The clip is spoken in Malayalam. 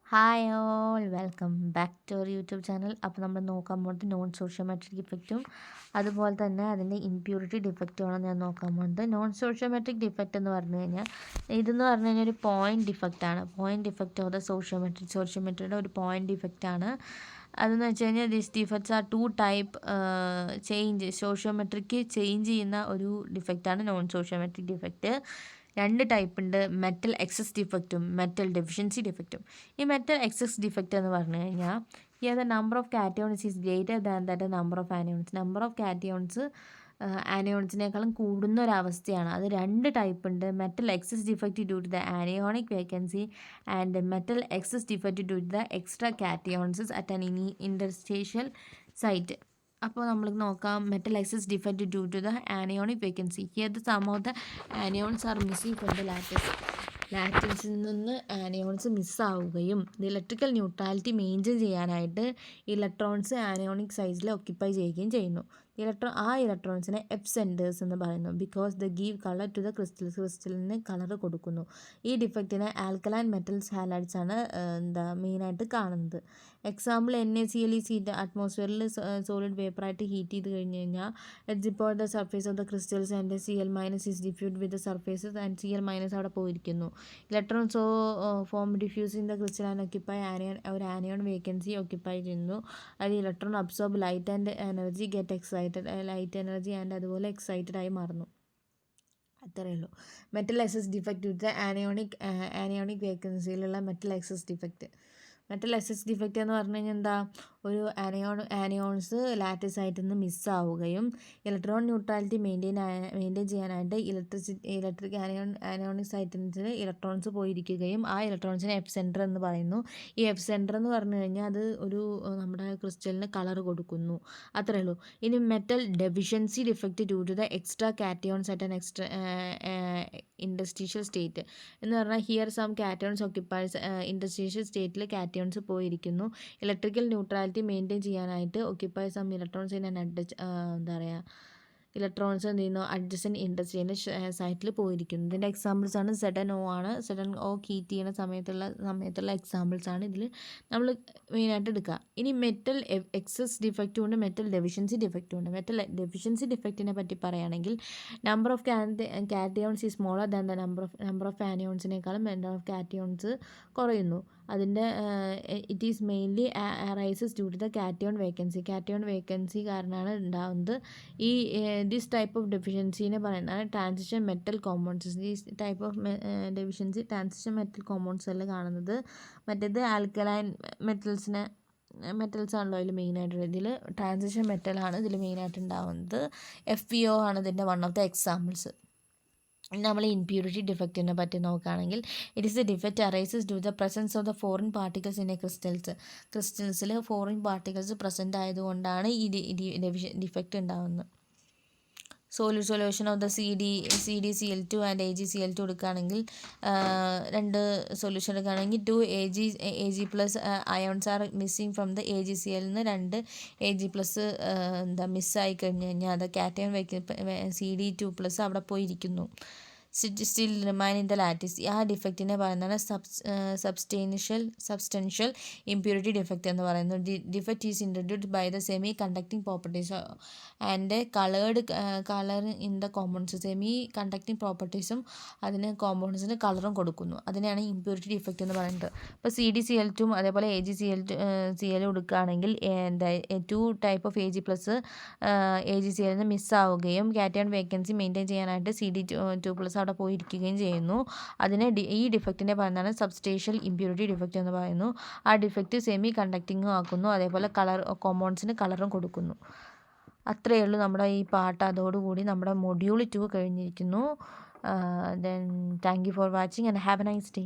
Hi all welcome back to our YouTube channel. അപ്പോൾ നമ്മൾ നോക്കാൻ പോകുന്നത് നോൺ സോഷ്യോമെട്രിക് ഡിഫക്റ്റും അതുപോലെ തന്നെ അതിൻ്റെ ഇംപ്യൂരിറ്റി ഡിഫക്റ്റുമാണ് ഞാൻ നോക്കാൻ പോകുന്നത്. നോൺ സോഷ്യോമെട്രിക് ഡിഫക്റ്റ് എന്ന് പറഞ്ഞു കഴിഞ്ഞാൽ ഒരു പോയിൻറ്റ് ഡിഫക്റ്റാണ്. പോയിൻറ്റ് ഡിഫക്റ്റ് ഓഫ് ദ സോഷ്യോമെട്രിയുടെ ഒരു പോയിൻറ്റ് ഡിഫക്റ്റാണ്. അതെന്ന് വെച്ച് കഴിഞ്ഞാൽ this defects are two type സോഷ്യോമെട്രിക്ക് ചേഞ്ച് ചെയ്യുന്ന ഒരു ഡിഫക്റ്റാണ് നോൺ സോഷ്യോമെട്രിക് ഡിഫക്റ്റ്. രണ്ട് ടൈപ്പ് ഉണ്ട്, മെറ്റൽ എക്സസ് ഡിഫക്റ്റും മെറ്റൽ ഡെഫിഷ്യൻസി ഡിഫക്റ്റും. ഈ മെറ്റൽ എക്സസ് ഡിഫക്റ്റ് എന്ന് പറഞ്ഞു കഴിഞ്ഞാൽ here the number of cations is greater than that number of anions. Number of cations ആനിയോൺസിനേക്കാളും കൂടുന്ന ഒരവസ്ഥയാണ്. അത് രണ്ട് ടൈപ്പ് ഉണ്ട്, metal excess defect due to the anionic vacancy and metal excess defect due to the extra cations at an interstitial site. അപ്പോൾ നമ്മൾ നോക്കാം, metal excess defect due to the anionic vacancy. Here the sum of the anions are missing from the ലാറ്റിസിൽ നിന്ന് ആനിയോൺസ് മിസ്സാവുകയും ദ ഇലക്ട്രിക്കൽ ന്യൂട്രാലിറ്റി മെയിൻറ്റെയിൻ ചെയ്യാനായിട്ട് ഇലക്ട്രോൺസ് ആനിയോണിക് സൈസിൽ ഒക്യുപ്പൈ ചെയ്യുകയും ചെയ്യുന്നു. ഇലക്ട്രോൺസിനെ എഫ് സെൻറ്റേഴ്സ് എന്ന് പറയുന്നു. Because the give colour to the ക്രിസ്റ്റലിന് കളർ കൊടുക്കുന്നു. ഈ ഡിഫക്റ്റിനെ ആൽക്കലൈൻ മെറ്റൽസ് ഹാലൈഡ്സ് ആണ് മെയിനായിട്ട് കാണുന്നത്. എക്സാമ്പിൾ NaCl ഹീറ്റ് അറ്റ്മോസ്ഫിയറിൽ സോളിഡ് വേപ്പറായിട്ട് ഹീറ്റ് ചെയ്ത് കഴിഞ്ഞ് കഴിഞ്ഞാൽ ഇറ്റ്സ് ഇപ്പോൾ the surface of the crystals and Cl- is diffused with the surfaces and Cl- അവിടെ പോയിരിക്കുന്നു. Electrons form diffuse in the crystal and occupy ഒരു ആനിയോൺ വേക്കൻസി ഒക്യുപ്പൈ ചെയ്യുന്നു. അത് electron absorb light and energy get light energy and അതുപോലെ എക്സൈറ്റഡ് ആയി മാറുന്നു. അത്രയേ ഉള്ളൂ. Metal excess defect with anionic വേക്കൻസിയിലുള്ള metal excess defect. Metal excess defect എന്ന് പറഞ്ഞു കഴിഞ്ഞാൽ എന്താ, ഒരു ആനിയോൺസ് ലാറ്റിസായിട്ട് നിന്ന് മിസ്സാവുകയും ഇലക്ട്രോൺ ന്യൂട്രാലിറ്റി മെയിൻറ്റെയിൻ ചെയ്യാനായിട്ട് ഇലക്ട്രിക് ആനിയോണിക് സൈറ്റിൽ ഇലക്ട്രോൺസ് പോയിരിക്കുകയും ആ ഇലക്ട്രോൺസിനെ എഫ് സെൻറ്റർ എന്ന് പറയുന്നു. ഈ എഫ് സെൻറ്റർ എന്ന് പറഞ്ഞു കഴിഞ്ഞാൽ അത് ഒരു നമ്മുടെ ക്രിസ്റ്റലിന് കളർ കൊടുക്കുന്നു. അത്രേ ഉള്ളൂ. ഇനി metal deficiency defect due to the extra cations at an interstitial state എന്ന് പറഞ്ഞാൽ here some cations occupies interstitial സ്റ്റേറ്റിൽ കാറ്റയോൺസ് പോയിരിക്കുന്നു. ഇലക്ട്രിക്കൽ ന്യൂട്രാലിറ്റി മെയിൻറ്റെയിൻ ചെയ്യാനായിട്ട് ഒക്യുപ്പൈ സം ഇലക്ട്രോൺസ് ഇൻ എന്താ പറയുക, ഇലക്ട്രോൺസ് എന്ത് ചെയ്യുന്നു, അഡ്ജസൻറ്റ് ഇൻഡസ്ട്രിയുടെ സൈറ്റിൽ പോയിരിക്കുന്നു. ഇതിൻ്റെ എക്സാമ്പിൾസ് ആണ് ZnO ആണ്. ZnO ഹീറ്റ് ചെയ്യുന്ന സമയത്തുള്ള എക്സാമ്പിൾസ് ആണ് ഇതിൽ നമ്മൾ മെയിനായിട്ട് എടുക്കുക. ഇനി മെറ്റൽ എക്സസ് ഡിഫക്റ്റും ഉണ്ട്, മെറ്റൽ ഡെഫിഷ്യൻസി ഡിഫക്റ്റും ഉണ്ട്. മെറ്റൽ ഡെഫിഷ്യൻസി ഡിഫക്റ്റിനെ പറ്റി പറയുകയാണെങ്കിൽ number of cations is smaller than the number of ആനിയോൺസിനേക്കാളും നമ്പർ ഓഫ് കാറ്റയോൺസ് കുറയുന്നു. അതിൻ്റെ it is mainly arises due to the cation vacancy കാരണമാണ് ഉണ്ടാകുന്നത്. ഈ ദിസ് ടൈപ്പ് ഓഫ് ഡെഫിഷ്യൻസിനെ പറയുന്നതാണ് ട്രാൻസിഷൻ മെറ്റൽ കോമ്പൗണ്ട്സ്. ഈ type of deficiency transition metal കോമ്പൗണ്ട്സിൽ കാണുന്നത്. മറ്റേത് ആൽക്കലൈൻ മെറ്റൽസ് ആണല്ലോ ഇതിൽ മെയിനായിട്ടുള്ളത്. ഇതിൽ ട്രാൻസിഷൻ മെറ്റലാണ് ഇതിൽ മെയിനായിട്ട് ഉണ്ടാകുന്നത്. FeO ആണ് ഇതിൻ്റെ വൺ ഓഫ് ദ എക്സാമ്പിൾസ്. നമ്മൾ ഇംപ്യൂരിറ്റി ഡിഫക്റ്റിനെ പറ്റി നോക്കുകയാണെങ്കിൽ it is a defect arises due the presence of the foreign particles in a ക്രിസ്റ്റൽസിൽ ഫോറിൻ പാർട്ടിക്കിൾസ് പ്രസൻറ്റ് ആയതുകൊണ്ടാണ് ഈ ഡിഫക്റ്റ് ഉണ്ടാകുന്നത്. Solution of the CdCl2 and AgCl2 എടുക്കുകയാണെങ്കിൽ രണ്ട് സൊല്യൂഷൻ എടുക്കുകയാണെങ്കിൽ 2 Ag+ ions R missing from the AgCl നിന്ന് 2 Ag+ മിസ്സായി കഴിഞ്ഞ് കഴിഞ്ഞാൽ അത് കാറ്റയോൺ CD2+ അവിടെ പോയിരിക്കുന്നു. Still remain in the lattice. ആ ഡിഫക്റ്റിനെ പറയുന്നതാണ് സബ്സ്റ്റൻഷ്യൽ ഇംപ്യൂരിറ്റി ഡിഫക്റ്റ് എന്ന് പറയുന്നത്. Defect is introduced by the semi conducting properties and colour in the compounds. Semi conducting പ്രോപ്പർട്ടീസും അതിന് കോമ്പൗണ്ട്സിന് കളറും കൊടുക്കുന്നു. അതിനെയാണ് ഇംപ്യൂരിറ്റി ഡിഫക്റ്റ് എന്ന് പറയുന്നത്. ഇപ്പോൾ CdCl2 അതേപോലെ AgCl കൊടുക്കുകയാണെങ്കിൽ 2 ടൈപ്പ് ഓഫ് AgCl മിസ്സാവുകയും കാറ്റയോൺ വേക്കൻസി മെയിൻറ്റെയിൻ ചെയ്യാനായിട്ട് CD2+ അവിടെ പോയിരിക്കുകയും ചെയ്യുന്നു. ഈ ഡിഫക്റ്റിനെ പറയുന്നതാണ് സബ്സ്റ്റേഷ്യൽ ഇംപ്യൂരിറ്റി ഡിഫക്റ്റ് എന്ന് പറയുന്നു. ആ ഡിഫക്റ്റ് സെമി കണ്ടക്ടിങ്ങും ആക്കുന്നു, അതേപോലെ കോമ്പൗണ്ട്സിന് കളറും കൊടുക്കുന്നു. അത്രയേ ഉള്ളൂ നമ്മുടെ ഈ പാട്ട്. അതോടുകൂടി നമ്മുടെ മൊഡ്യൂൾ 2 കഴിഞ്ഞിരിക്കുന്നു. Thank you for watching and have A nice day.